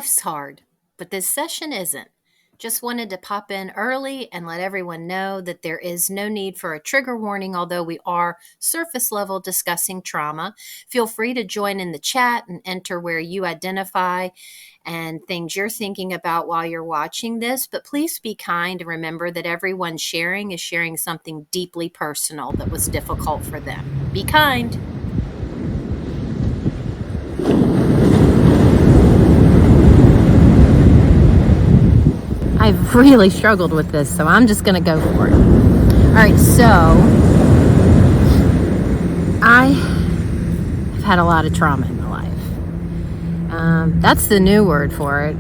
Life's hard, but this session isn't. Just wanted to pop in early and let everyone know that there is no need for a trigger warning, although we are surface level discussing trauma. Feel free to join in the chat and enter where you identify and things you're thinking about while you're watching this. But please be kind and remember that everyone sharing is sharing something deeply personal that was difficult for them. Be kind. I've really struggled with this, so I'm just going to go for it. All right, so I've had a lot of trauma in my life. That's the new word for it.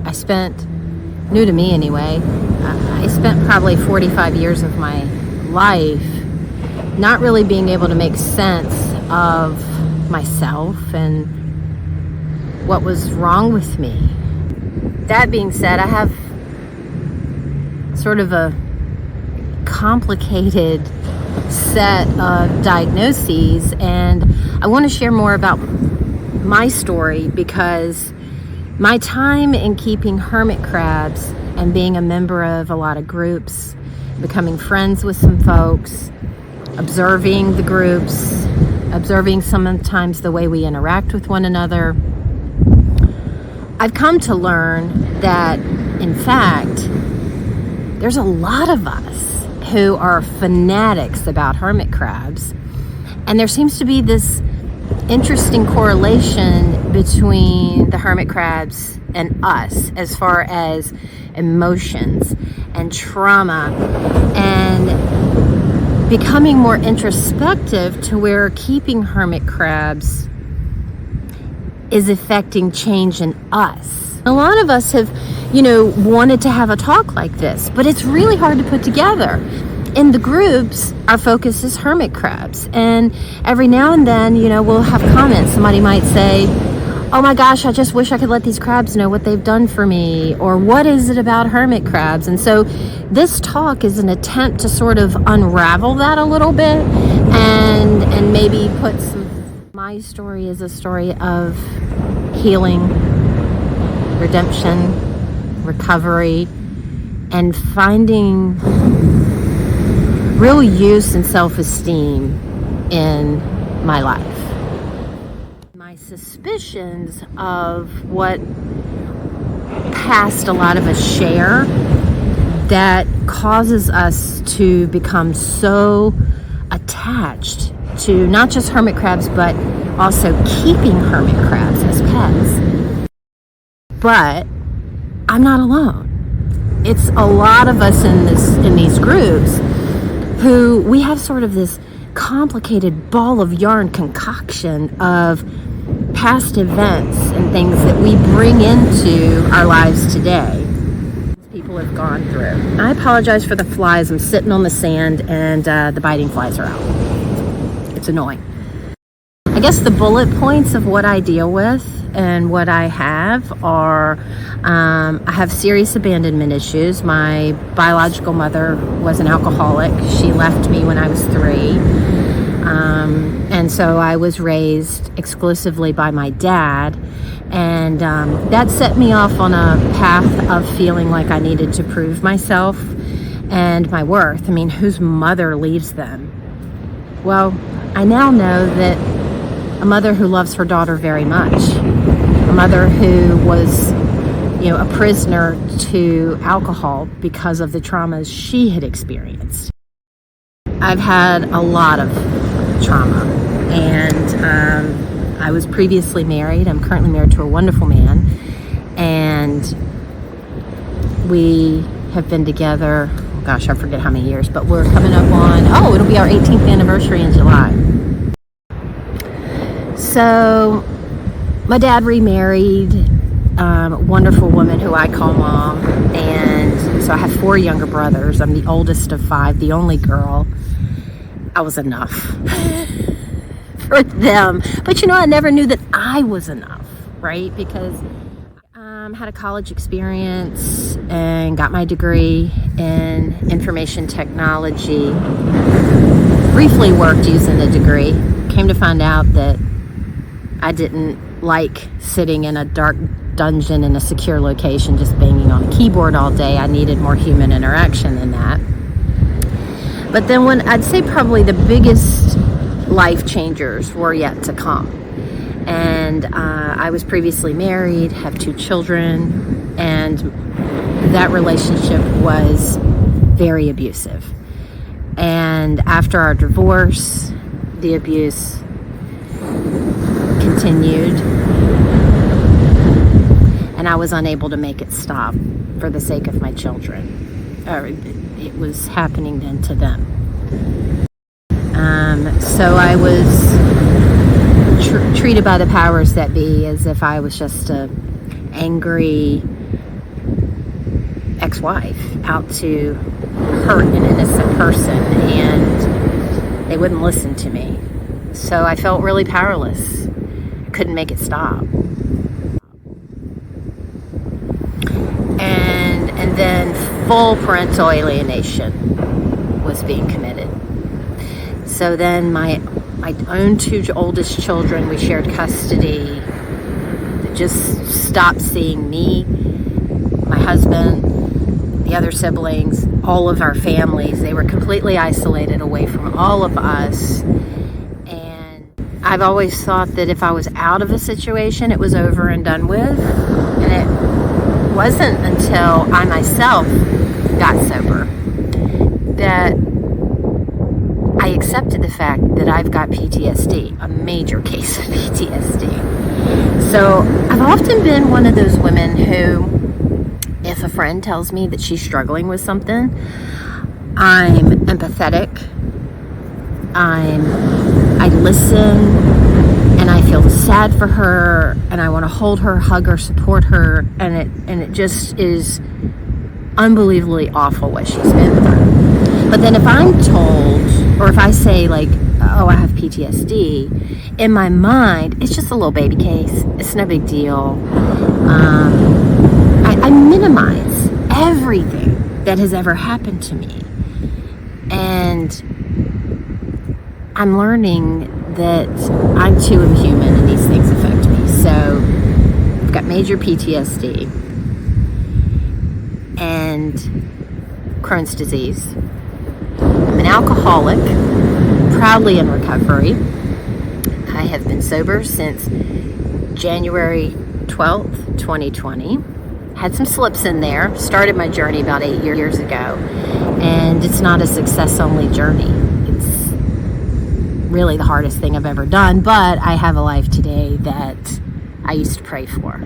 New to me anyway, I spent probably 45 years of my life not really being able to make sense of myself and what was wrong with me. That being said, I have sort of a complicated set of diagnoses, and I want to share more about my story because my time in keeping hermit crabs and being a member of a lot of groups, becoming friends with some folks, observing the groups, observing sometimes the way we interact with one another, I've come to learn that, in fact, there's a lot of us who are fanatics about hermit crabs, and there seems to be this interesting correlation between the hermit crabs and us as far as emotions and trauma and becoming more introspective to where keeping hermit crabs is affecting change in us. A lot of us have, wanted to have a talk like this, but it's really hard to put together. In the groups, our focus is hermit crabs, and every now and then, we'll have comments. Somebody might say, "Oh my gosh, I just wish I could let these crabs know what they've done for me," or "What is it about hermit crabs?" And so this talk is an attempt to sort of unravel that a little bit and maybe put my story is a story of healing, redemption, recovery, and finding real use and self-esteem in my life. My suspicions of what past a lot of us share that causes us to become so attached to not just hermit crabs, but also keeping hermit crabs as pets. But I'm not alone. It's a lot of us in these groups who we have sort of this complicated ball of yarn concoction of past events and things that we bring into our lives today. People have gone through. I apologize for the flies. I'm sitting on the sand and the biting flies are out. It's annoying. I guess the bullet points of what I deal with and what I have are, I have serious abandonment issues. My biological mother was an alcoholic. She left me when I was 3. And so I was raised exclusively by my dad. And that set me off on a path of feeling like I needed to prove myself and my worth. I mean, whose mother leaves them? Well, I now know that a mother who loves her daughter very much, a mother who was, a prisoner to alcohol because of the traumas she had experienced. I've had a lot of trauma, and I was previously married. I'm currently married to a wonderful man, and we have been together, I forget how many years, but we're coming up on, it'll be our 18th anniversary in July. So my dad remarried a wonderful woman who I call mom, and so I have 4 younger brothers. I'm the oldest of 5, the only girl. I was enough for them, but I never knew that I was enough, right? Because had a college experience and got my degree in information technology. Briefly worked using the degree. Came to find out that I didn't like sitting in a dark dungeon in a secure location just banging on a keyboard all day. I needed more human interaction than that. But then when I'd say probably the biggest life changers were yet to come. And I was previously married, have 2 children, and that relationship was very abusive. And after our divorce, the abuse continued, and I was unable to make it stop for the sake of my children. It was happening then to them. So I was treated by the powers that be as if I was just a angry ex-wife out to hurt an innocent person, and they wouldn't listen to me. So I felt really powerless. Couldn't make it stop. And then full parental alienation was being committed. So then my own 2 oldest children, we shared custody, just stopped seeing me, my husband, the other siblings, all of our families. They were completely isolated away from all of us. And I've always thought that if I was out of a situation, it was over and done with. And it wasn't until I myself got sober that I accepted the fact that I've got PTSD, a major case of PTSD. So I've often been one of those women who, if a friend tells me that she's struggling with something, I'm empathetic. I listen, and I feel sad for her, and I want to hold her, hug her, support her, and it just is unbelievably awful what she's been through. But then if I'm told, or if I say like, oh, I have PTSD, in my mind, it's just a little baby case. It's no big deal. I minimize everything that has ever happened to me. And I'm learning that I'm too inhuman and these things affect me. So I've got major PTSD and Crohn's disease. I'm an alcoholic, proudly in recovery. I have been sober since January 12th, 2020. Had some slips in there. Started my journey about 8 years ago. And it's not a success-only journey. It's really the hardest thing I've ever done, but I have a life today that I used to pray for.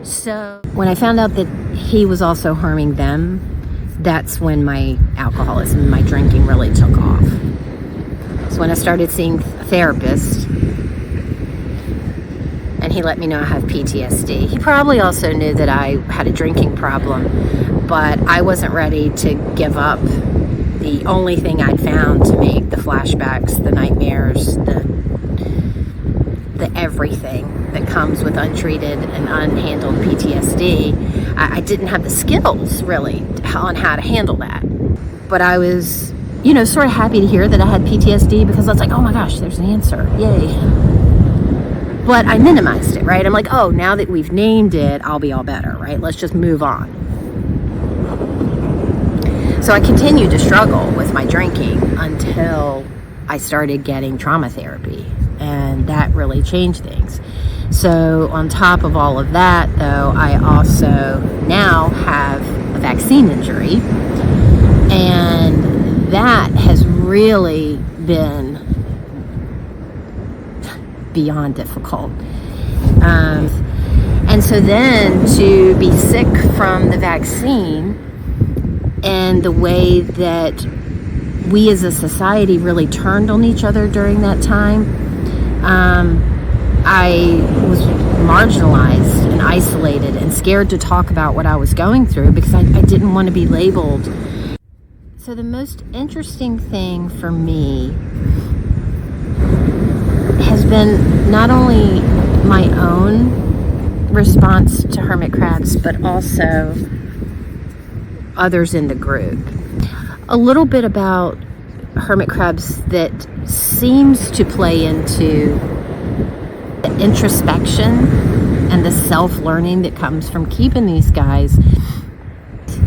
So when I found out that he was also harming them, that's when my alcoholism, my drinking really took off. So when I started seeing a therapist, and he let me know I have PTSD. He probably also knew that I had a drinking problem, but I wasn't ready to give up the only thing I'd found to make the flashbacks, the nightmares, the everything that comes with untreated and unhandled PTSD. I didn't have the skills, really, on how to handle that. But I was, sort of happy to hear that I had PTSD, because I was like, oh my gosh, there's an answer. Yay. But I minimized it, right? I'm like, oh, now that we've named it, I'll be all better, right? Let's just move on. So I continued to struggle with my drinking until I started getting trauma therapy, and that really changed things. So on top of all of that, though, I also now have a vaccine injury, and that has really been beyond difficult. And so then to be sick from the vaccine, and the way that we as a society really turned on each other during that time, I was marginalized and isolated and scared to talk about what I was going through, because I didn't want to be labeled. So the most interesting thing for me has been not only my own response to hermit crabs, but also others in the group. A little bit about hermit crabs that seems to play into the introspection and the self-learning that comes from keeping these guys.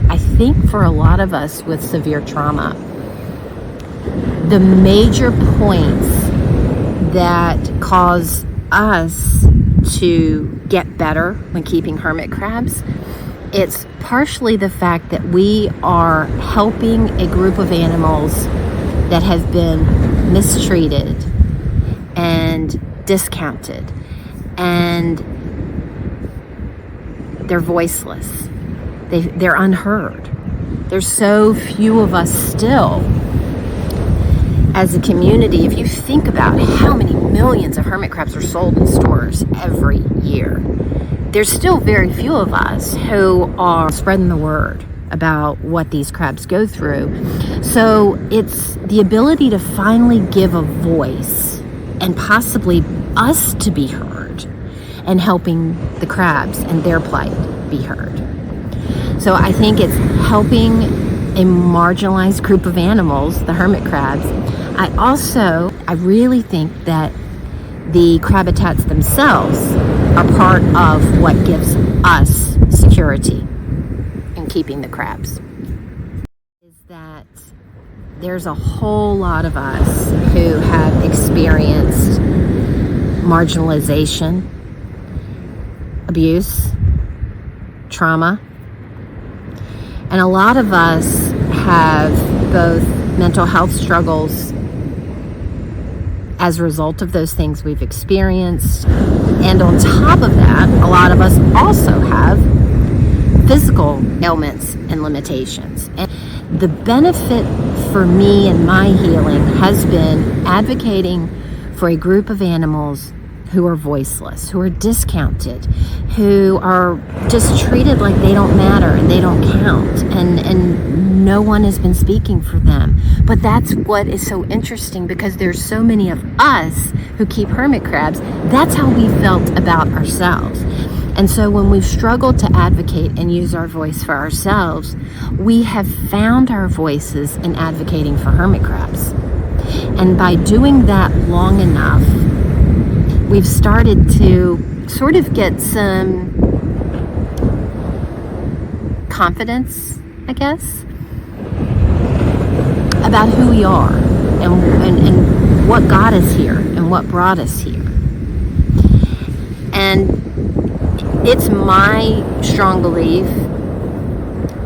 I think for a lot of us with severe trauma, the major points that cause us to get better when keeping hermit crabs, it's partially the fact that we are helping a group of animals that have been mistreated and discounted, and they're voiceless. They're unheard. There's so few of us still as a community. If you think about how many millions of hermit crabs are sold in stores every year, there's still very few of us who are spreading the word about what these crabs go through. So it's the ability to finally give a voice and possibly us to be heard, and helping the crabs and their plight be heard. So I think it's helping a marginalized group of animals, the hermit crabs. I really think that the crab habitats themselves are part of what gives us security in keeping the crabs. Is that there's a whole lot of us who have experienced marginalization, abuse, trauma, and a lot of us have both mental health struggles as a result of those things we've experienced. And on top of that, a lot of us also have physical ailments and limitations. And the benefit for me and my healing has been advocating for a group of animals who are voiceless, who are discounted, who are just treated like they don't matter and they don't count, and no one has been speaking for them. But that's what is so interesting, because there's so many of us who keep hermit crabs. That's how we felt about ourselves. And so when we've struggled to advocate and use our voice for ourselves, we have found our voices in advocating for hermit crabs. And by doing that long enough, we've started to sort of get some confidence, I guess, about who we are and what got us here and what brought us here. And it's my strong belief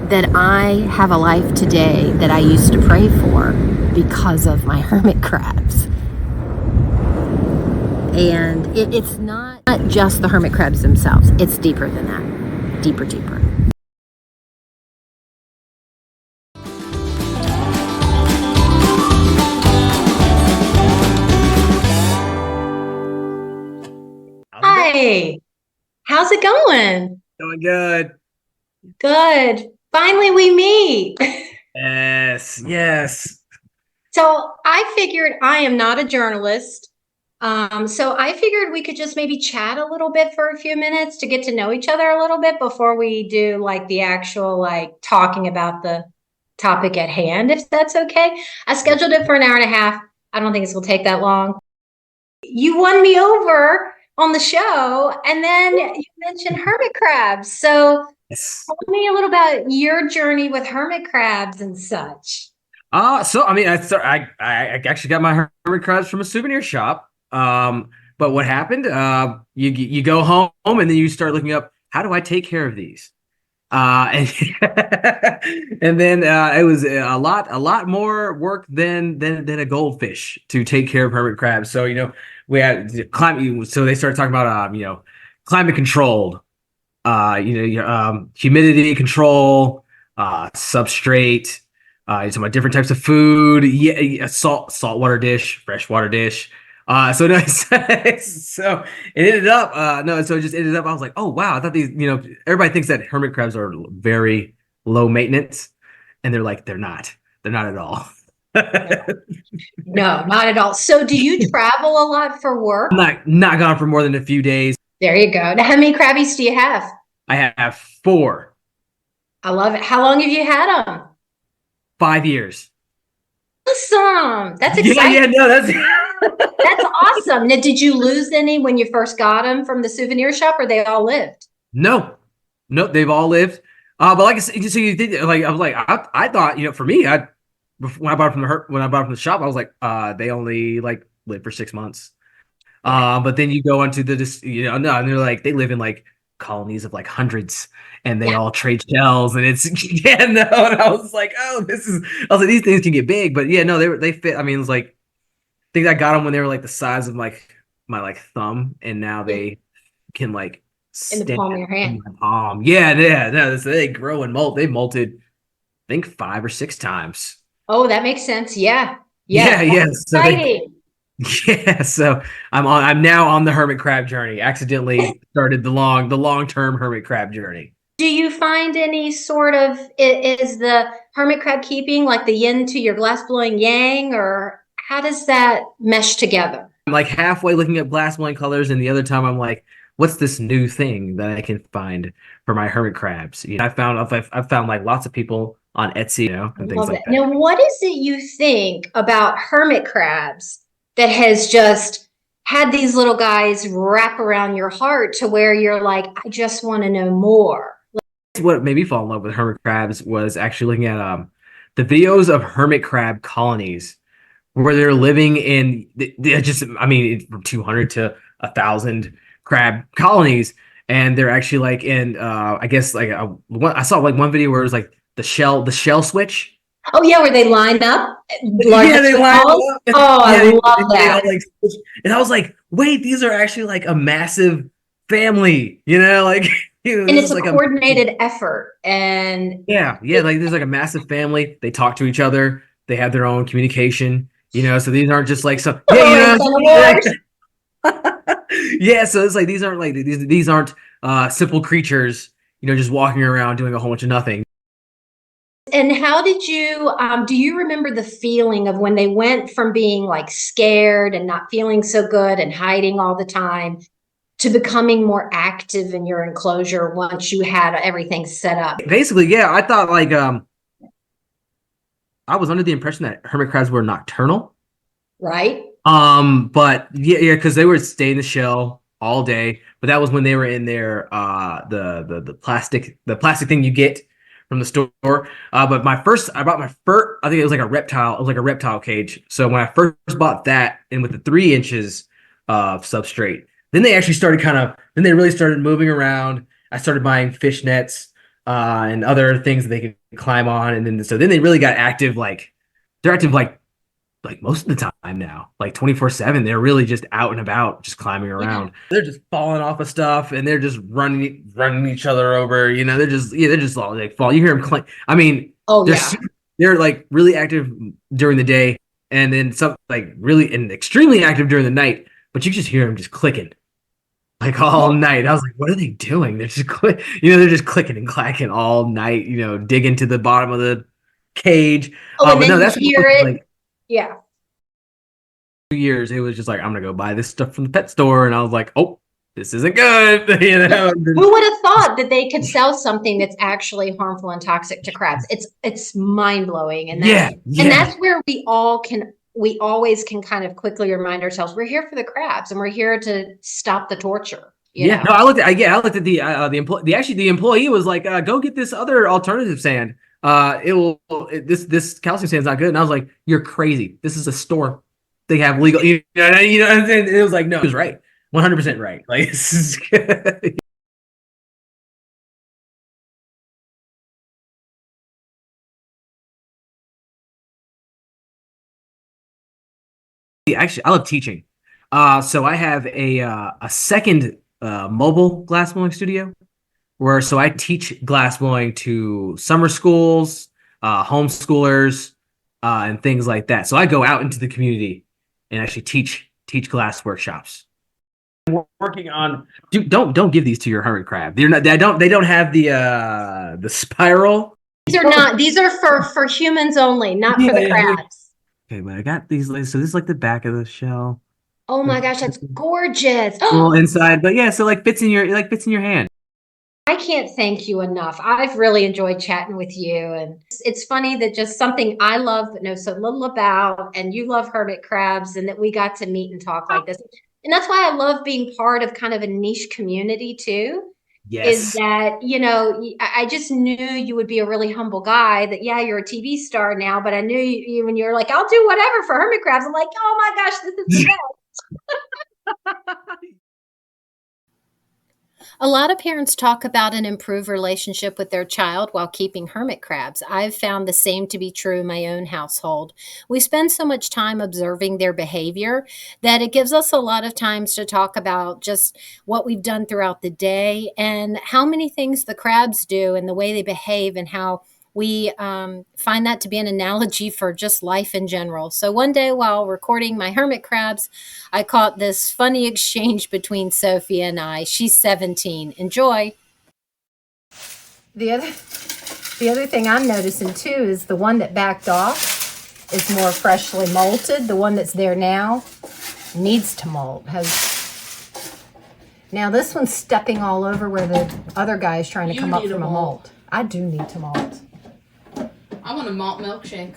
that I have a life today that I used to pray for because of my hermit crabs. And it's not just the hermit crabs themselves. It's deeper than that. Deeper. Hi, how's it going? Doing good. Good. Finally, we meet. Yes, yes. So I figured I am not a journalist. So I figured we could just maybe chat a little bit for a few minutes to get to know each other a little bit before we do like the actual like talking about the topic at hand, if that's okay. I scheduled it for an hour and a half. I don't think it's gonna take that long. You won me over on the show, and then you mentioned hermit crabs. So Yes. tell me a little about your journey with hermit crabs and such. So I mean, I actually got my hermit crabs from a souvenir shop. But what happened? You go home and then you start looking up, how do I take care of these? And and then it was a lot more work than a goldfish to take care of hermit crabs. So we had climate. So they started talking about climate controlled, humidity control, substrate, some different types of food, yeah, saltwater dish, freshwater dish. So no, so it ended up, no, so it just ended up. I was like, oh wow, I thought these, everybody thinks that hermit crabs are very low maintenance, and they're not at all. No, not at all. So do you travel a lot for work? Not gone for more than a few days. There you go. Now, how many crabbies do you have? I have four, I love it. How long have you had them? 5 years. Awesome. That's Yeah, exciting. yeah, no, that's That's awesome. Now, did you lose any when you first got them from the souvenir shop, or they all lived? No, no, they've all lived. But like I said, so you think like I was like I thought for me when I bought it from when I bought it from the shop I was like they only like live for 6 months. Yeah. But then you go onto no, and they're like they live in like colonies of like hundreds, and they Yeah. all trade shells, and it's yeah no, and I was like I was like these things can get big, but yeah no they fit. I mean it's like I think I got them when they were like the size of like my like thumb, and now Yeah. they can like In the stand palm of your in hand. my palm. Yeah, yeah, no, so they grow and molt. They molted, I think 5 or 6 times. Oh, that makes sense. Yeah. Yeah. Yeah, yeah. That's So they, exciting. yeah. So I'm now on the hermit crab journey. Accidentally started the long term hermit crab journey. Do you find any sort of is the hermit crab keeping like the yin to your glass blowing yang, or how does that mesh together? I'm like halfway looking at glass blowing colors, and the other time I'm like, what's this new thing that I can find for my hermit crabs? I've found like lots of people on Etsy, I and things love like it. that. Now, what is it you think about hermit crabs that has just had these little guys wrap around your heart to where you're like, I just want to know more? What made me fall in love with hermit crabs was actually looking at the videos of hermit crab colonies where they're living in they're just I mean from 200 to 1,000 crab colonies, and they're actually like in I guess like I saw like one video where it was like the shell switch. Oh, yeah, where they line up large Yeah, they lined balls. up. And, Oh, I yeah, love they all that. like switch. And I was like, wait, these are actually like a massive family, like And this it's is a like a coordinated effort. And yeah, yeah, like there's like a massive family. They talk to each other. They have their own communication, so these aren't just like some yeah, oh, it's wars. yeah, so it's like these aren't simple creatures, just walking around doing a whole bunch of nothing. And how did you, do you remember the feeling of when they went from being like scared and not feeling so good and hiding all the time to becoming more active in your enclosure once you had everything set up, Basically, yeah, I thought like I was under the impression that hermit crabs were nocturnal. right? But yeah, because they would stay in the shell all day. But that was when they were in their the plastic thing you get from the store. But I bought my first, I think it was like a reptile, it was like a reptile cage. So when I first bought that, and with the 3 inches of substrate, then they really started moving around. I started buying fish nets and other things that they could climb on, and then they really got active. Like they're active like most of the time now, like 24/7. They're really just out and about, just climbing Yeah. around. They're just falling off of stuff, and they're just running each other over. They're just all like fall. You hear them clank. I mean, Oh, they're yeah. super, they're like really active during the day, and then some like really and extremely active during the night. But you just hear them just clicking like all night. I was like, what are they doing? They're just they're just clicking and clacking all night. Digging to the bottom of the cage. Oh, and But then no, you that's hear it. like Yeah. 2 years, it was just like, I'm gonna go buy this stuff from the pet store, and I was like, oh, this isn't good, Who would have thought that they could sell something that's actually harmful and toxic to crabs? It's mind blowing, and Yeah, yeah, that's where we always can kind of quickly remind ourselves we're here for the crabs and we're here to stop the torture. You yeah. know. No, I looked at the employee. The employee was like, go get this other alternative sand. This calcium sand's not good. And I was like, you're crazy. This is a store. They have legal. And it was like, no, he was right, 100% right. Like this is good. Actually, I love teaching. So I have a second mobile glass blowing studio where so I teach glass blowing to summer schools, homeschoolers, and things like that. So I go out into the community and actually teach glass workshops. We're working on dude, don't give these to your hermit crab. They don't have the spiral. These are not. These are for humans only, not for Yeah, the yeah. crabs. Okay, but I got these. So this is like the back of the shell. Oh my gosh, that's gorgeous. Little inside, but yeah, so like fits in your hand. I can't thank you enough. I've really enjoyed chatting with you. And it's funny that just something I love but know so little about, and you love hermit crabs, and that we got to meet and talk like this. And that's why I love being part of kind of a niche community too. Is Yes. that, I just knew you would be a really humble guy, that, yeah, you're a TV star now, but I knew you when you're like, I'll do whatever for hermit crabs. I'm like, oh my gosh, this is the best. A lot of parents talk about an improved relationship with their child while keeping hermit crabs. I've found the same to be true in my own household. We spend so much time observing their behavior that it gives us a lot of times to talk about just what we've done throughout the day and how many things the crabs do and the way they behave and how we find that to be an analogy for just life in general. So one day while recording my hermit crabs, I caught this funny exchange between Sophie and I. She's 17. Enjoy. The other thing I'm noticing too is the one that backed off is more freshly molted. The one that's there now needs to molt. Now this one's stepping all over where the other guy is trying to come up from a molt. I do need to molt. I want a malt milkshake.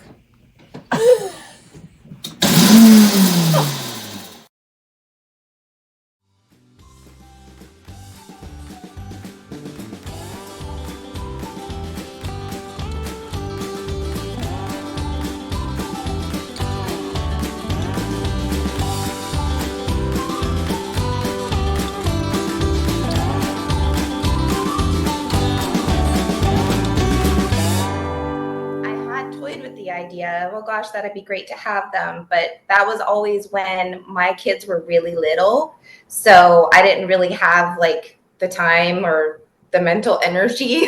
Idea, oh gosh, that'd be great to have them, but that was always when my kids were really little, so I didn't really have like the time or the mental energy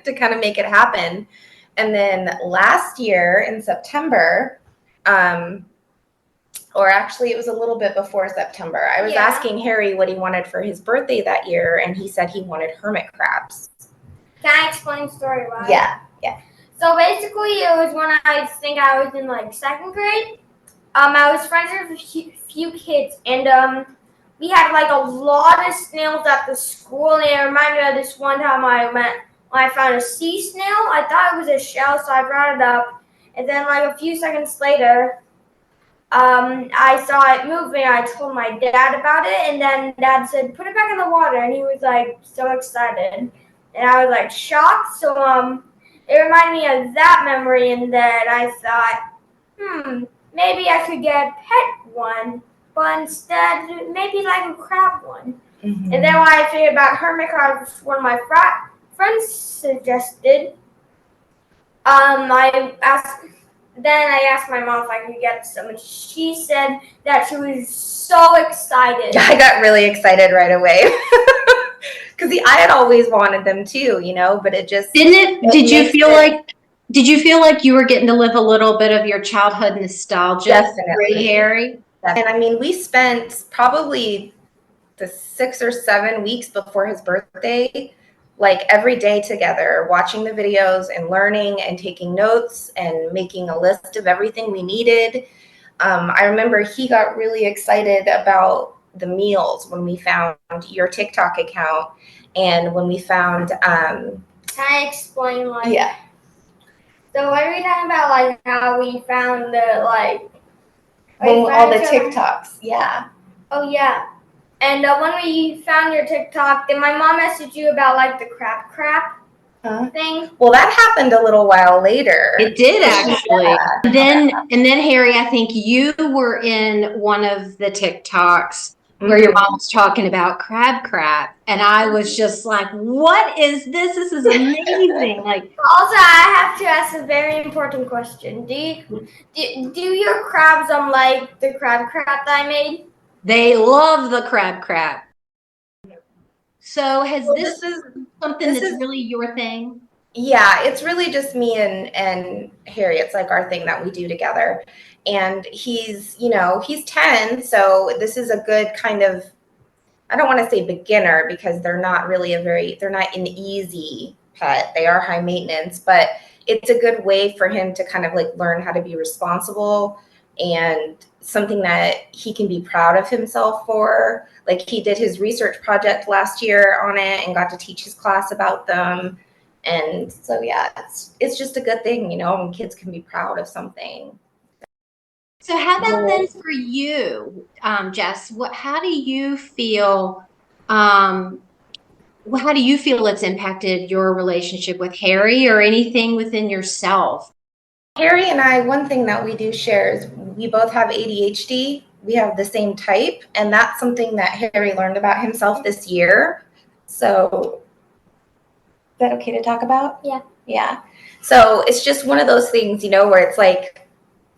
to kind of make it happen. And then last year in September, or actually it was a little bit before September, I was asking Harry what he wanted for his birthday that year, and he said he wanted hermit crabs. Can I explain the story, right? Yeah. So basically, it was when I think I was in like second grade. I was friends with a few kids, and we had like a lot of snails at the school. And it reminded me of this one time when I found a sea snail. I thought it was a shell, so I brought it up. And then like a few seconds later, I saw it moving. I told my dad about it, and then Dad said, "Put it back in the water," and he was like so excited, and I was like shocked. So it reminded me of that memory, and that I thought, maybe I could get a pet one, but instead, maybe like a crab one. Mm-hmm. And then when I figured about hermit crabs, one of my friends suggested, I asked my mom if I could get some, and she said that she was so excited. I got really excited right away. Because I had always wanted them too, but it just Did you feel like you were getting to live a little bit of your childhood nostalgia? Definitely, Harry. And I mean, we spent probably the 6 or 7 weeks before his birthday, like every day together, watching the videos and learning and taking notes and making a list of everything we needed. I remember he got really excited about the meals when we found your TikTok account, and when we found Can I explain like yeah. So what are we talking about, like how we found the all the TikToks, yeah. Oh yeah. And when we found your TikTok, did my mom message you about like the crap thing? Well, that happened a little while later. It did actually. Yeah. And then Harry, I think you were in one of the TikToks where your mom was talking about crab, and I was just like, "What is this? This is amazing!" Like, also, I have to ask a very important question. Do your crabs like the crab that I made? They love the crab. So this is something that's really your thing? Yeah, it's really just me and Harry. It's like our thing that we do together. And he's 10, so this is a good kind of, I don't want to say beginner, because they're not an easy pet. They are high maintenance, but it's a good way for him to kind of like learn how to be responsible and something that he can be proud of himself for. Like, he did his research project last year on it and got to teach his class about them. And so, yeah, it's just a good thing, you know, when kids can be proud of something. So how about then for you, Jess? How do you feel? How do you feel it's impacted your relationship with Harry or anything within yourself? Harry and I, one thing that we do share is we both have ADHD. We have the same type, and that's something that Harry learned about himself this year. So, is that okay to talk about? Yeah. Yeah. So it's just one of those things, you know, where it's like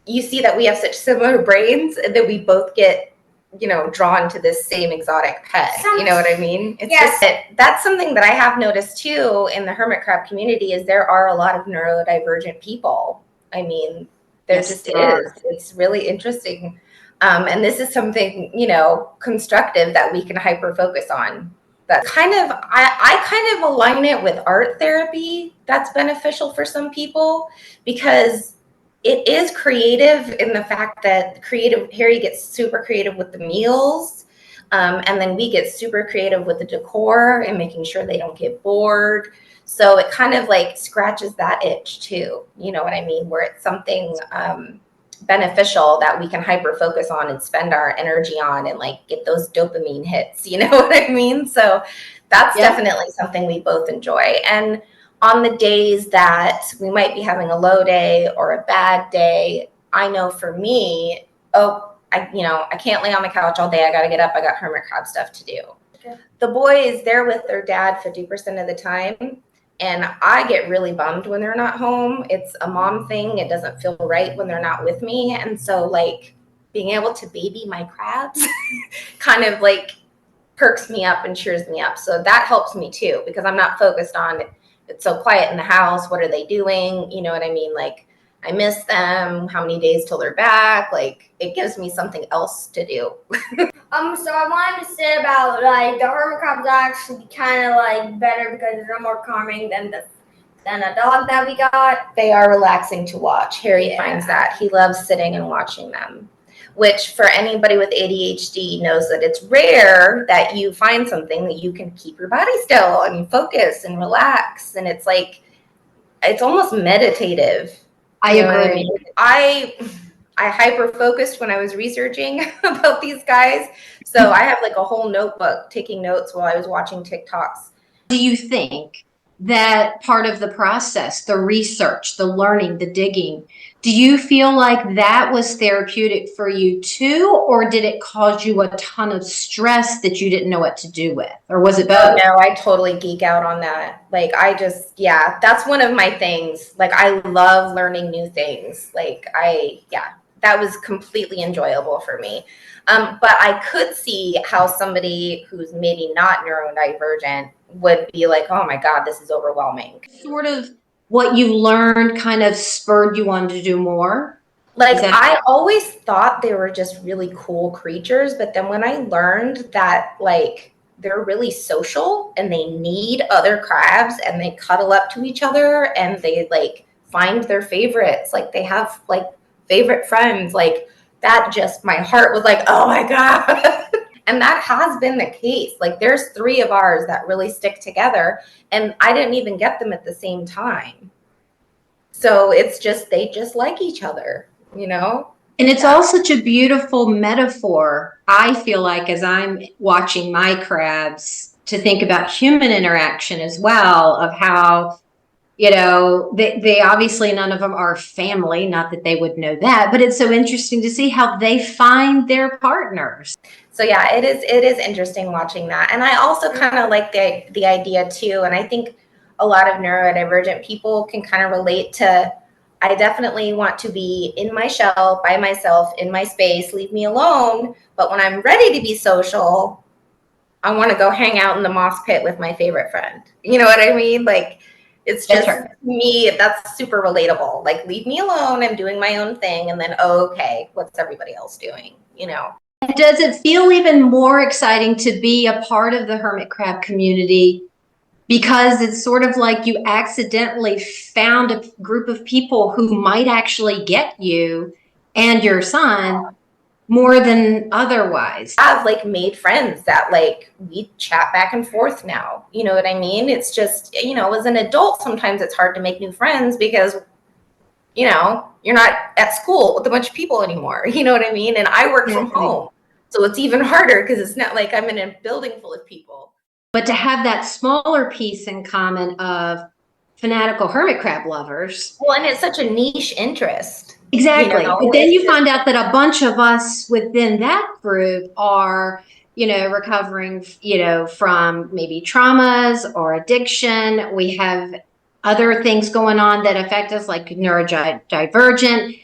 you see that we have such similar brains and that we both get, you know, drawn to this same exotic pet. You know what I mean? It's Yes. just that's something that I have noticed too in the hermit crab community is there are a lot of neurodivergent people. I mean, there Yes, just there is. It's really interesting. And this is something, you know, constructive that we can hyper focus on. That kind of, I kind of align it with art therapy that's beneficial for some people because it is creative in the fact that creative Harry gets super creative with the meals. And then we get super creative with the decor and making sure they don't get bored. So it kind of like scratches that itch too. You know what I mean? Where it's something beneficial that we can hyper focus on and spend our energy on and like get those dopamine hits. You know what I mean? So that's definitely something we both enjoy. And on the days that we might be having a low day or a bad day, I know for me, I can't lay on the couch all day. I got to get up. I got hermit crab stuff to do. Okay. The boys, they're with their dad 50% of the time. And I get really bummed when they're not home. It's a mom thing. It doesn't feel right when they're not with me. And so like being able to baby my crabs kind of like perks me up and cheers me up. So that helps me too, because I'm not focused on it's so quiet in the house. What are they doing? You know what I mean? Like I miss them. How many days till they're back? Like it gives me something else to do. So I wanted to say about like the hermit crabs are actually kind of like better because they're more calming than a dog that we got. They are relaxing to watch. Harry finds that. He loves sitting and watching them, which for anybody with ADHD knows that it's rare that you find something that you can keep your body still and focus and relax. And it's like, it's almost meditative. I agree. I hyper focused when I was researching about these guys. So I have like a whole notebook taking notes while I was watching TikToks. Do you think that part of the process, the research, the learning, the digging, do you feel like that was therapeutic for you too, or did it cause you a ton of stress that you didn't know what to do with? Or was it both? Oh, no, I totally geek out on that. Like that's one of my things. Like I love learning new things. That was completely enjoyable for me. But I could see how somebody who's maybe not neurodivergent would be like, oh my God, this is overwhelming. Sort of what you learned kind of spurred you on to do more? Like I always thought they were just really cool creatures, but then when I learned that like they're really social and they need other crabs and they cuddle up to each other and they like find their favorites, like they have like favorite friends, like that just my heart was like, oh my God. And that has been the case. Like there's 3 of ours that really stick together and I didn't even get them at the same time. So it's just, they just like each other, you know? And it's all such a beautiful metaphor, I feel like, as I'm watching my crabs, to think about human interaction as well, of how, you know, they obviously none of them are family, not that they would know that, but it's so interesting to see how they find their partners. So yeah, it is interesting watching that. And I also kind of like the idea too. And I think a lot of neurodivergent people can kind of relate to, I definitely want to be in my shell by myself in my space, leave me alone. But when I'm ready to be social, I want to go hang out in the moss pit with my favorite friend. You know what I mean? Like it's just me, that's super relatable. Like leave me alone, I'm doing my own thing. And then, oh, okay, what's everybody else doing? You know? Does it feel even more exciting to be a part of the hermit crab community because it's sort of like you accidentally found a group of people who might actually get you and your son more than otherwise. I've like made friends that like we chat back and forth now. You know what I mean? It's just, you know, as an adult, sometimes it's hard to make new friends because, you know, you're not at school with a bunch of people anymore. You know what I mean? And I work from home. So it's even harder because it's not like I'm in a building full of people. But to have that smaller piece in common of fanatical hermit crab lovers. Well, and it's such a niche interest. Exactly. You know, but then you find out that a bunch of us within that group are, you know, recovering, you know, from maybe traumas or addiction. We have other things going on that affect us, like neurodivergent.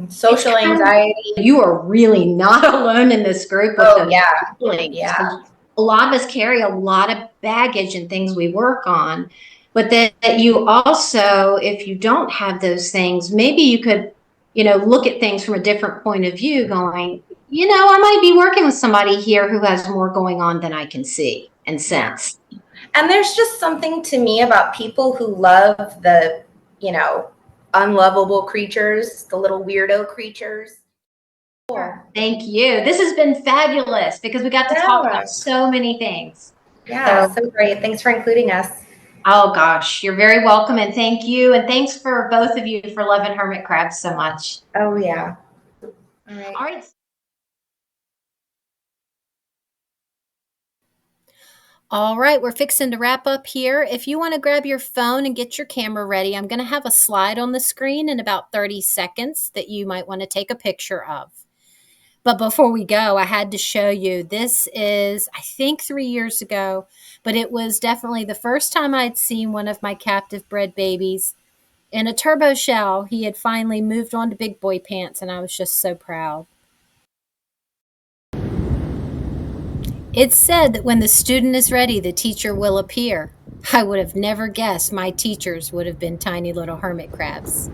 Social anxiety. You are really not alone in this group. Oh, yeah. Yeah. A lot of us carry a lot of baggage and things we work on. But that you also, if you don't have those things, maybe you could, you know, look at things from a different point of view going, you know, I might be working with somebody here who has more going on than I can see and sense. And there's just something to me about people who love the, you know, unlovable creatures, the little weirdo creatures. Thank you. This has been fabulous because we got to talk about so many things. Yeah, so great. Thanks for including us. Oh gosh, you're very welcome, and thank you, and thanks for both of you for loving hermit crabs so much. Oh yeah. All right. All right, we're fixing to wrap up here. If you want to grab your phone and get your camera ready, I'm going to have a slide on the screen in about 30 seconds that you might want to take a picture of. But before we go, I had to show you, this is, I think 3 years ago, but it was definitely the first time I'd seen one of my captive bred babies in a turbo shell. He had finally moved on to big boy pants, and I was just so proud. It's said that when the student is ready, the teacher will appear. I would have never guessed my teachers would have been tiny little hermit crabs.